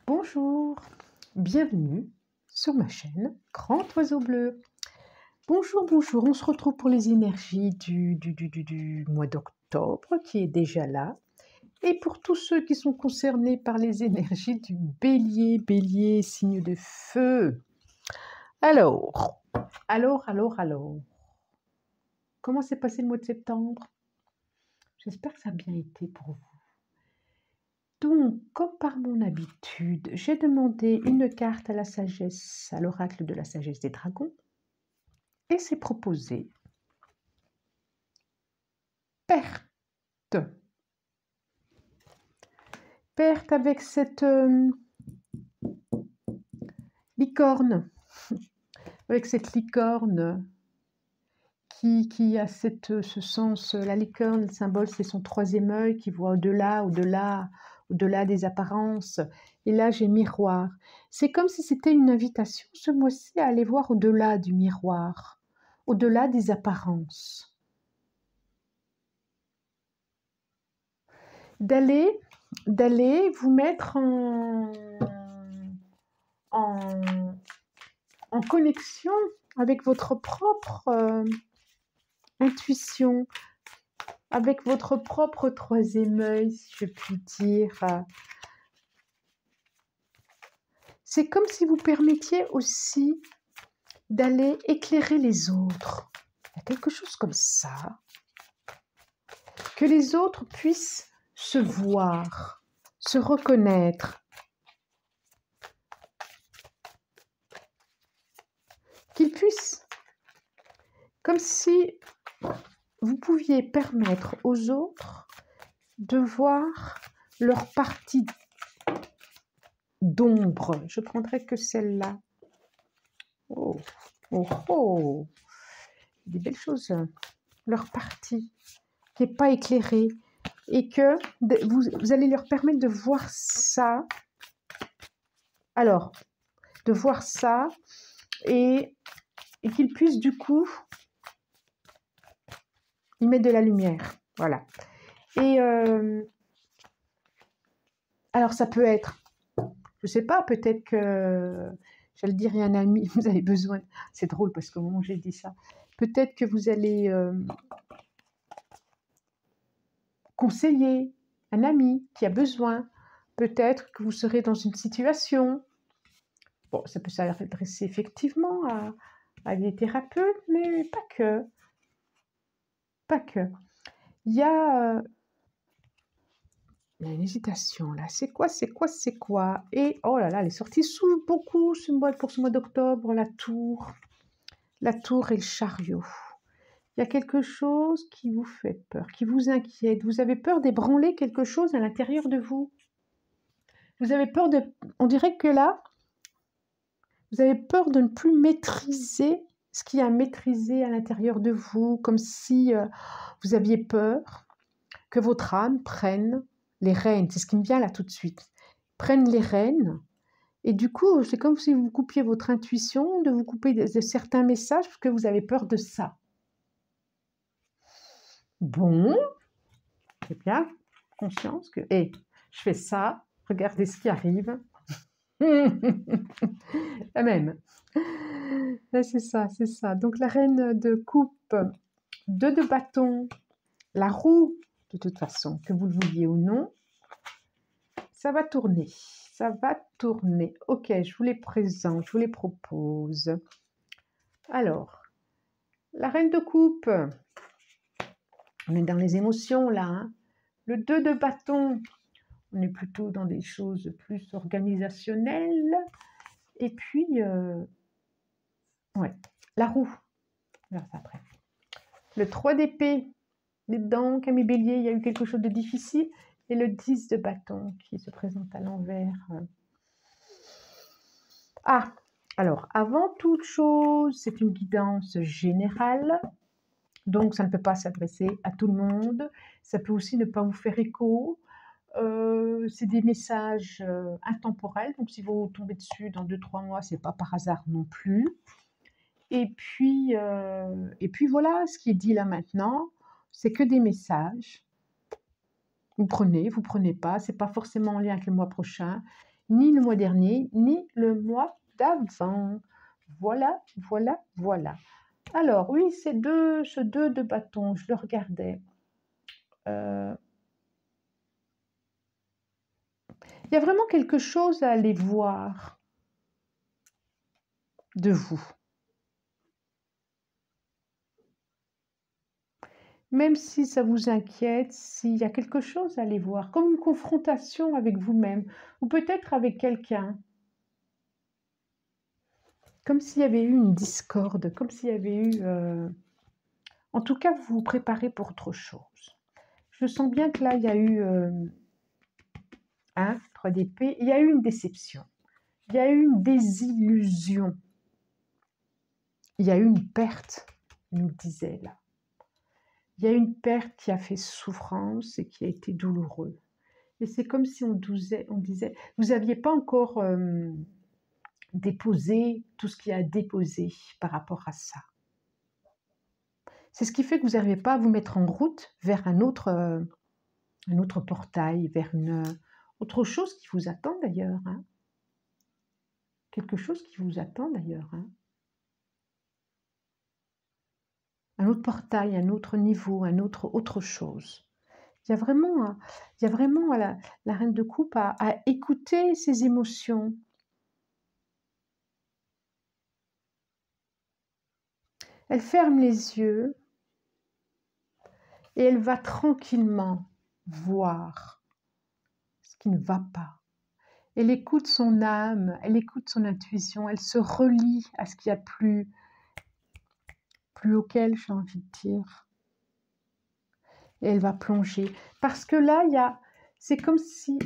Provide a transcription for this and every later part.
Bonjour, bienvenue sur ma chaîne Grand Oiseau Bleu. Bonjour, bonjour, on se retrouve pour les énergies du mois d'octobre qui est déjà là. Et pour tous ceux qui sont concernés par les énergies du bélier, bélier, signe de feu. Alors, comment s'est passé le mois de septembre? J'espère que ça a bien été pour vous. Donc, comme par mon habitude, j'ai demandé une carte à la sagesse, à l'oracle de la sagesse des dragons, et c'est proposé perte. Perte avec cette licorne, avec cette licorne qui a ce sens. La licorne, le symbole, c'est son troisième œil qui voit au-delà des apparences. Et là, j'ai miroir. C'est comme si c'était une invitation ce mois-ci à aller voir au-delà du miroir, au-delà des apparences. D'aller vous mettre en connexion avec votre propre intuition, avec votre propre troisième œil, si je puis dire. C'est comme si vous permettiez aussi d'aller éclairer les autres. Il y a quelque chose comme ça. Que les autres puissent se voir, se reconnaître. Qu'ils puissent, comme si vous pouviez permettre aux autres de voir leur partie d'ombre. Je prendrai que celle-là. Oh, oh, oh. Des belles choses. Leur partie qui n'est pas éclairée. Et que vous allez leur permettre de voir ça. Alors, de voir ça et qu'ils puissent du coup y mettre de la lumière. Voilà. Et alors, ça peut être, je ne sais pas, peut-être que, j'allais dire, il y a un ami, vous avez besoin, c'est drôle parce qu'au moment où j'ai dit ça, peut-être que vous allez conseiller un ami qui a besoin, peut-être que vous serez dans une situation, bon, ça peut s'adresser effectivement à des thérapeutes, mais pas que. Pas que. Il y a une hésitation là. C'est quoi? Et oh là là, elle est sortie sous beaucoup pour ce mois d'octobre, la tour. La tour et le chariot. Il y a quelque chose qui vous fait peur, qui vous inquiète. Vous avez peur d'ébranler quelque chose à l'intérieur de vous. Vous avez peur de... On dirait que là, vous avez peur de ne plus maîtriser ce qu'il y a à maîtriser à l'intérieur de vous, comme si vous aviez peur que votre âme prenne les rênes. C'est ce qui me vient là tout de suite. Prenne les rênes. Et du coup, c'est comme si vous coupiez votre intuition, de vous couper de certains messages, parce que vous avez peur de ça. Bon, j'ai bien conscience que, je fais ça, regardez ce qui arrive. La même. C'est ça. Donc la reine de coupe, 2 de bâton, la roue, de toute façon, que vous le vouliez ou non, ça va tourner. Ok, je vous les présente, je vous les propose. Alors, la reine de coupe, on est dans les émotions là. Hein. Le 2 de bâton, on est plutôt dans des choses plus organisationnelles. Et puis, ouais, la roue, on verra ça après. Le 3 d'épée, dedans, Camille Bélier, il y a eu quelque chose de difficile. Et le 10 de bâton qui se présente à l'envers. Ah, alors, avant toute chose, c'est une guidance générale. Donc, ça ne peut pas s'adresser à tout le monde. Ça peut aussi ne pas vous faire écho. C'est des messages intemporels. Donc, si vous tombez dessus dans 2-3 mois, ce n'est pas par hasard non plus. Et puis voilà, ce qui est dit là maintenant, c'est que des messages. Vous prenez pas, c'est pas forcément en lien avec le mois prochain. ni le mois dernier, ni le mois d'avant. Voilà, voilà, voilà. Alors, oui, ce 2 de bâton, je le regardais. Il y a vraiment quelque chose à aller voir de vous. Même si ça vous inquiète, s'il y a quelque chose à aller voir, comme une confrontation avec vous-même, ou peut-être avec quelqu'un, comme s'il y avait eu une discorde, comme s'il y avait eu... En tout cas, vous vous préparez pour autre chose. Je sens bien que là, il y a eu 3 d'épée, il y a eu une déception, il y a eu une désillusion, il y a eu une perte, il nous disait là. Il y a eu une perte qui a fait souffrance et qui a été douloureuse. Et c'est comme si on disait, vous n'aviez pas encore déposé tout ce qu'il y a à déposer par rapport à ça. C'est ce qui fait que vous n'arrivez pas à vous mettre en route vers un autre portail, vers une autre chose qui vous attend d'ailleurs. Hein. Quelque chose qui vous attend d'ailleurs. Hein. Un autre portail, un autre niveau, autre chose. Il y a vraiment la reine de coupe à écouter ses émotions. Elle ferme les yeux et elle va tranquillement voir ce qui ne va pas. Elle écoute son âme, elle écoute son intuition, elle se relie à ce qu'il y a plus auquel, j'ai envie de dire. Et elle va plonger. Parce que là, c'est comme si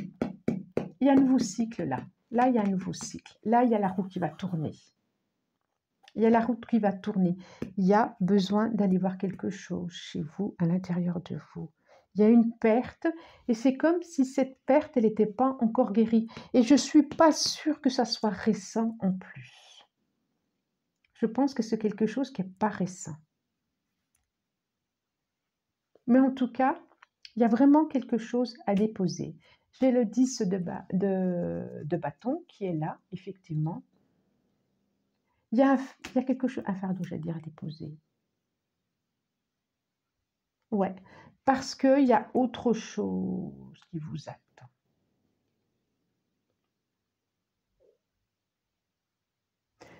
il y a un nouveau cycle là. Là, il y a un nouveau cycle. Là, il y a la roue qui va tourner. Il y a la roue qui va tourner. Il y a besoin d'aller voir quelque chose chez vous, à l'intérieur de vous. Il y a une perte et c'est comme si cette perte, elle n'était pas encore guérie. Et je ne suis pas sûre que ça soit récent en plus. Je pense que c'est quelque chose qui n'est pas récent. Mais en tout cas, il y a vraiment quelque chose à déposer. J'ai le 10 de bâton qui est là, effectivement. Il y a quelque chose, un fardeau, j'allais dire, à déposer. Ouais, parce qu'il y a autre chose qui vous attend.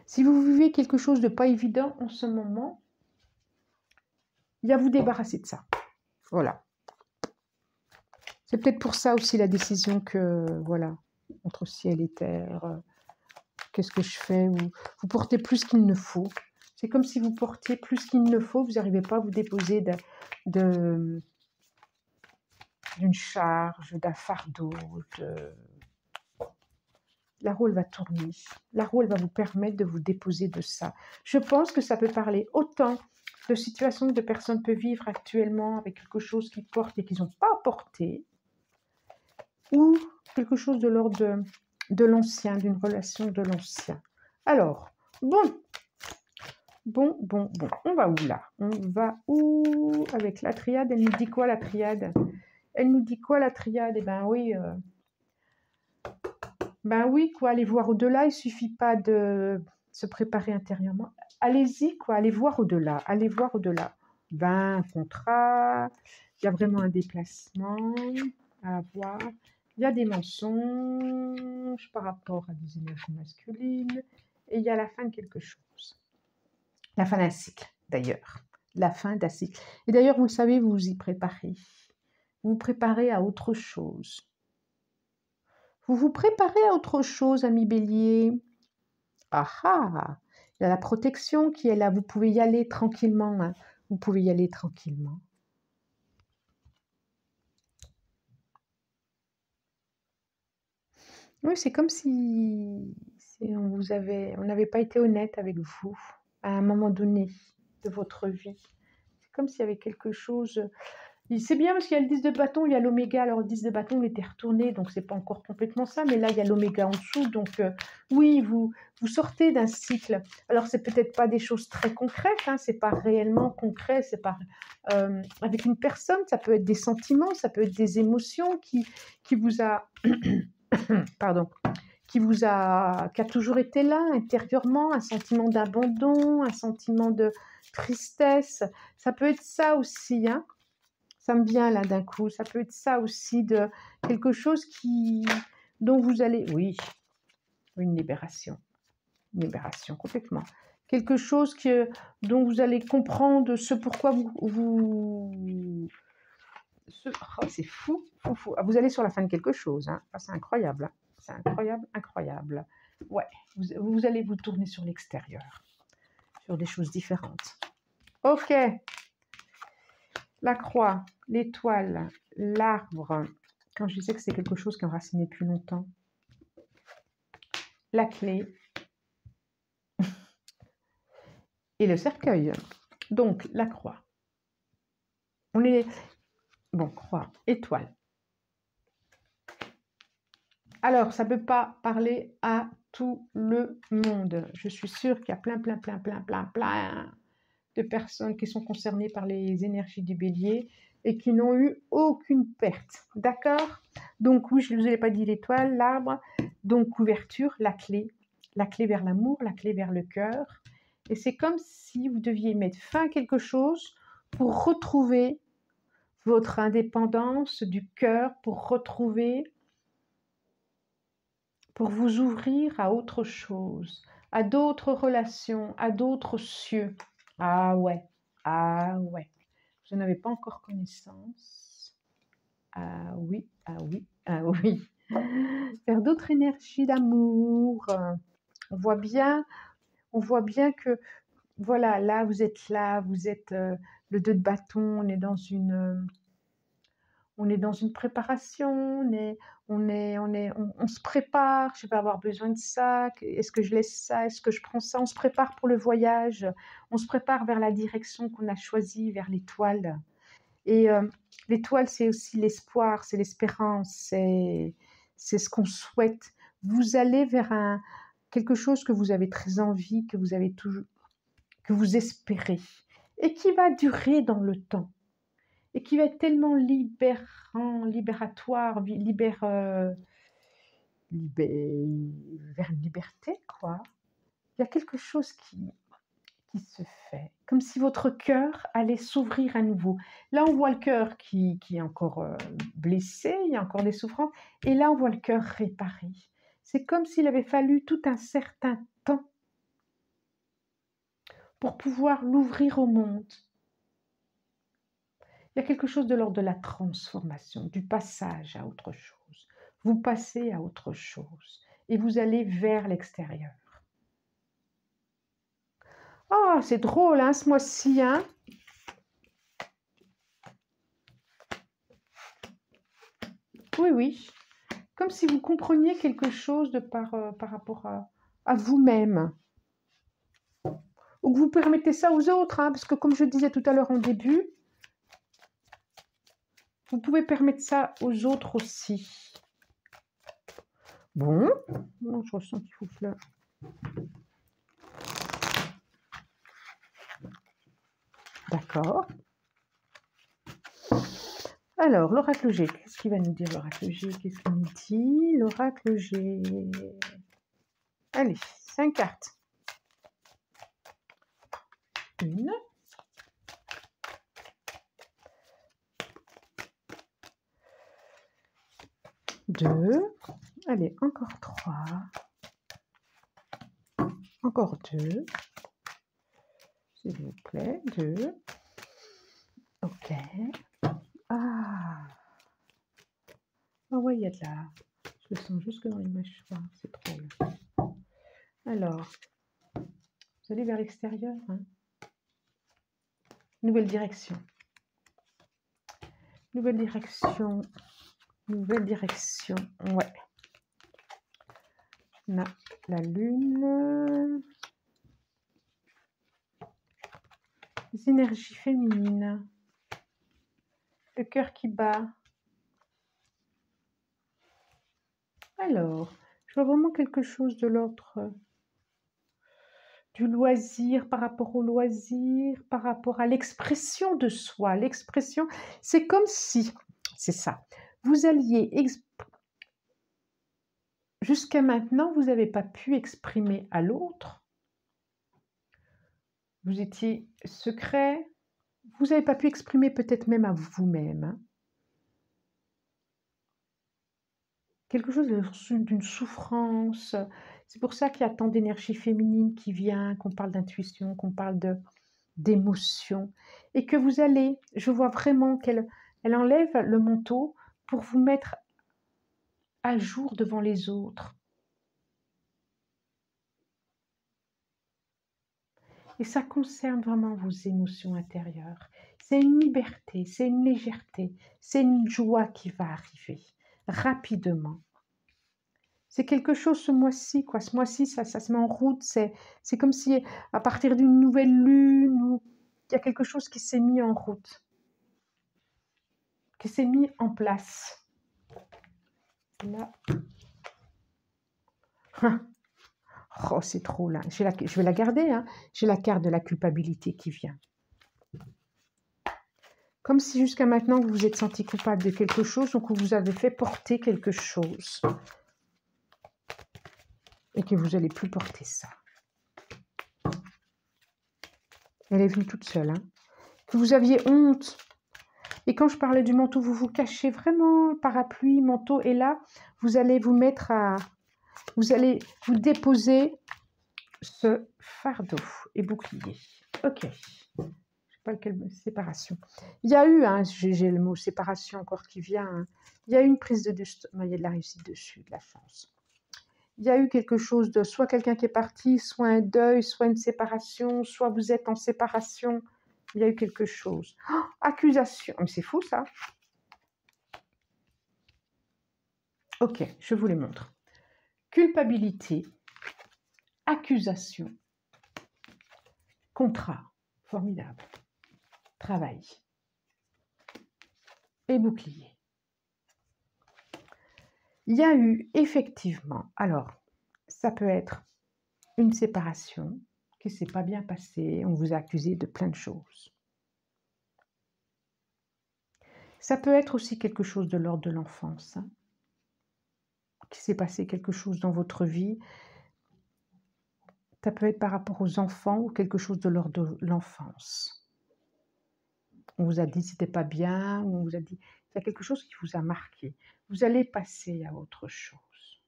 Si vous vivez quelque chose de pas évident en ce moment, il y a à vous débarrasser de ça. Voilà. C'est peut-être pour ça aussi la décision que, voilà, entre ciel et terre, qu'est-ce que je fais? Vous portez plus qu'il ne faut. C'est comme si vous portiez plus qu'il ne faut, vous n'arrivez pas à vous déposer d'une charge, d'un fardeau. La roue, elle va tourner. La roue, elle va vous permettre de vous déposer de ça. Je pense que ça peut parler autant de situations que de personnes peuvent vivre actuellement avec quelque chose qu'ils portent et qu'ils n'ont pas porté, ou quelque chose de l'ordre de l'ancien, d'une relation de l'ancien. Alors, bon, on va où là? On va où avec la triade? Elle nous dit quoi la triade? Elle nous dit quoi la triade? Eh ben oui, quoi, aller voir au-delà, il ne suffit pas de se préparer intérieurement. Allez-y, quoi, allez voir au-delà, allez voir au-delà. Ben, un contrat, il y a vraiment un déplacement à avoir. Il y a des mensonges par rapport à des énergies masculines. Et il y a la fin de quelque chose. La fin d'un cycle, d'ailleurs. La fin d'un cycle. Et d'ailleurs, vous le savez, vous vous y préparez. Vous vous préparez à autre chose. Vous vous préparez à autre chose, ami Bélier. Ah ah! Il y a la protection qui est là. Vous pouvez y aller tranquillement. Hein. Vous pouvez y aller tranquillement. Oui, c'est comme si on n'avait pas été honnête avec vous à un moment donné de votre vie. C'est comme s'il y avait quelque chose. C'est bien parce qu'il y a le 10 de bâton, il y a l'oméga. Alors le 10 de bâton, il était retourné, donc c'est pas encore complètement ça, mais là il y a l'oméga en dessous. Donc oui, vous sortez d'un cycle. Alors c'est peut-être pas des choses très concrètes, hein, c'est pas réellement concret, c'est pas avec une personne, ça peut être des sentiments, ça peut être des émotions qui vous a pardon, qui a toujours été là intérieurement, un sentiment d'abandon, un sentiment de tristesse. Ça peut être ça aussi, hein. Ça me vient là d'un coup. Ça peut être ça aussi, de quelque chose dont vous allez... Oui, une libération. Une libération, complètement. Quelque chose dont vous allez comprendre ce pourquoi oh, c'est fou, fou, fou. Ah, vous allez sur la fin de quelque chose, hein. Ah, c'est incroyable, hein. C'est incroyable, incroyable. Ouais, vous allez vous tourner sur l'extérieur, sur des choses différentes. Ok. La croix, l'étoile, l'arbre. Quand je disais que c'est quelque chose qui est enraciné depuis longtemps. La clé. Et le cercueil. Donc, la croix. On est... Bon, croix, étoile. Alors, ça ne peut pas parler à tout le monde. Je suis sûre qu'il y a plein de personnes qui sont concernées par les énergies du bélier et qui n'ont eu aucune perte. D'accord? Donc, oui, je ne vous ai pas dit l'étoile, l'arbre. Donc, couverture, la clé vers l'amour, la clé vers le cœur. Et c'est comme si vous deviez mettre fin à quelque chose pour retrouver votre indépendance du cœur, pour vous ouvrir à autre chose, à d'autres relations, à d'autres cieux. Ah ouais, ah ouais. Je n'avais pas encore connaissance. Ah oui, ah oui, ah oui. Vers d'autres énergies d'amour. On voit bien que, voilà, là, vous êtes le 2 de bâton, on est dans une préparation, on se prépare, je vais avoir besoin de ça, est-ce que je laisse ça, est-ce que je prends ça, on se prépare pour le voyage, on se prépare vers la direction qu'on a choisie, vers l'étoile. Et l'étoile, c'est aussi l'espoir, c'est l'espérance, c'est ce qu'on souhaite. Vous allez vers quelque chose que vous avez très envie, que vous espérez, et qui va durer dans le temps. Et qui va être tellement libératoire, vers une liberté, quoi. Il y a quelque chose qui se fait, comme si votre cœur allait s'ouvrir à nouveau. Là, on voit le cœur qui est encore blessé, il y a encore des souffrances, et là, on voit le cœur réparé. C'est comme s'il avait fallu tout un certain temps pour pouvoir l'ouvrir au monde. Il y a quelque chose de l'ordre de la transformation, du passage à autre chose. Vous passez à autre chose et vous allez vers l'extérieur. Oh, c'est drôle, hein, ce mois-ci, hein? Oui, oui. Comme si vous compreniez quelque chose par rapport à vous-même. Ou que vous permettez ça aux autres, hein, parce que comme je disais tout à l'heure en début, vous pouvez permettre ça aux autres aussi. Bon, non, je ressens qu'il faut fleur. D'accord. Alors, l'oracle G, qu'est-ce qu'il va nous dire, l'oracle G? Qu'est-ce qu'il nous dit, l'oracle G? Allez, 5 cartes. 1. 2. Allez, encore 3. Encore 2. S'il vous plaît, 2. Ok. Ah. Ah ouais, il y a de la... Je le sens jusque dans les mâchoires, c'est drôle. Alors, vous allez vers l'extérieur, hein. Nouvelle direction. Nouvelle direction. Nouvelle direction. Ouais. On a la lune. Les énergies féminines. Le cœur qui bat. Alors, je vois vraiment quelque chose de l'ordre du loisir, par rapport au loisir, par rapport à l'expression de soi. L'expression, c'est comme si, c'est ça, vous alliez jusqu'à maintenant, vous n'avez pas pu exprimer à l'autre. Vous étiez secret. Vous n'avez pas pu exprimer peut-être même à vous-même. Hein. Quelque chose d'une souffrance. C'est pour ça qu'il y a tant d'énergie féminine qui vient, qu'on parle d'intuition, qu'on parle d'émotion. Et que vous allez, je vois vraiment qu'elle enlève le manteau pour vous mettre à jour devant les autres. Et ça concerne vraiment vos émotions intérieures. C'est une liberté, c'est une légèreté, c'est une joie qui va arriver rapidement. C'est quelque chose ce mois-ci, quoi. Ce mois-ci, ça se met en route. C'est comme si, à partir d'une nouvelle lune, il y a quelque chose qui s'est mis en route, qui s'est mis en place. Là. Oh, c'est trop là. Je vais la garder. Hein. J'ai la carte de la culpabilité qui vient. Comme si jusqu'à maintenant, vous vous êtes senti coupable de quelque chose, donc vous avez fait porter quelque chose. Et que vous n'allez plus porter ça. Elle est venue toute seule. Hein. Que vous aviez honte. Et quand je parlais du manteau, vous vous cachez vraiment, parapluie, manteau. Et là, vous allez vous mettre à... Vous allez vous déposer ce fardeau et bouclier. Ok. Pas lequel, séparation. Il y a eu, hein, j'ai le mot séparation encore qui vient, hein. Il y a eu une prise de dessus, il y a de la réussite dessus, de la chance. Il y a eu quelque chose de soit quelqu'un qui est parti, soit un deuil, soit une séparation, soit vous êtes en séparation. Il y a eu quelque chose. Oh, accusation, mais c'est fou ça. Ok, je vous les montre. Culpabilité, accusation, contrat, formidable. Travail et bouclier. Il y a eu effectivement, alors, ça peut être une séparation qui ne s'est pas bien passée, on vous a accusé de plein de choses. Ça peut être aussi quelque chose de l'ordre de l'enfance, hein, qui s'est passé quelque chose dans votre vie. Ça peut être par rapport aux enfants ou quelque chose de l'ordre de l'enfance. On vous a dit que ce n'était pas bien, ou on vous a dit il y a quelque chose qui vous a marqué. Vous allez passer à autre chose.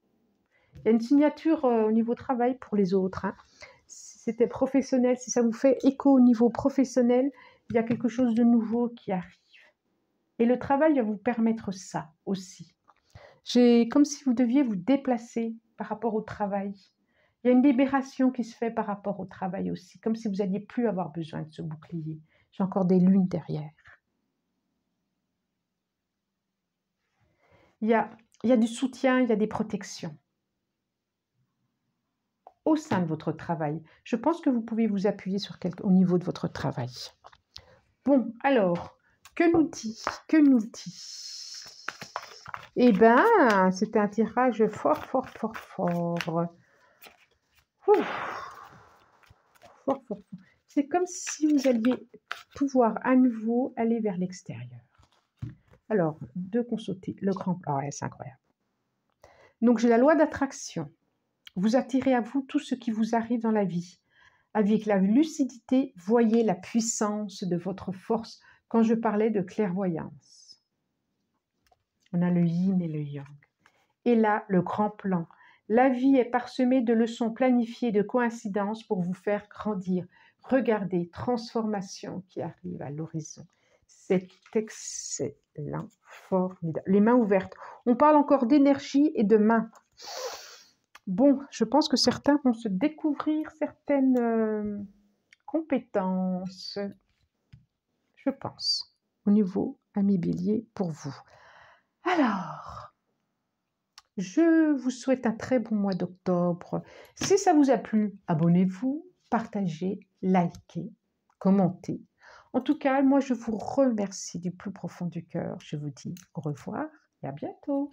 Il y a une signature au niveau travail pour les autres. Hein. Si c'était professionnel, si ça vous fait écho au niveau professionnel, il y a quelque chose de nouveau qui arrive. Et le travail va vous permettre ça aussi. Comme si vous deviez vous déplacer par rapport au travail. Il y a une libération qui se fait par rapport au travail aussi, comme si vous n'alliez plus avoir besoin de ce bouclier. J'ai encore des lunes derrière. Il y a du soutien, il y a des protections au sein de votre travail. Je pense que vous pouvez vous appuyer sur au niveau de votre travail. Bon, alors, que nous dit? Eh bien, c'était un tirage fort. Fort. C'est comme si vous alliez pouvoir à nouveau aller vers l'extérieur. Alors, de consulter le grand... Ah ouais, c'est incroyable. Donc, j'ai la loi d'attraction. Vous attirez à vous tout ce qui vous arrive dans la vie. Avec la lucidité, voyez la puissance de votre force quand je parlais de clairvoyance. On a le yin et le yang. Et là, le grand plan. La vie est parsemée de leçons planifiées, de coïncidences pour vous faire grandir. Regardez, transformation qui arrive à l'horizon. C'est excellent, formidable. Les mains ouvertes. On parle encore d'énergie et de mains. Bon, je pense que certains vont se découvrir certaines compétences, je pense, au niveau ami bélier pour vous. Alors, je vous souhaite un très bon mois d'octobre. Si ça vous a plu, abonnez-vous, partagez, likez, commentez. En tout cas, moi, je vous remercie du plus profond du cœur. Je vous dis au revoir et à bientôt.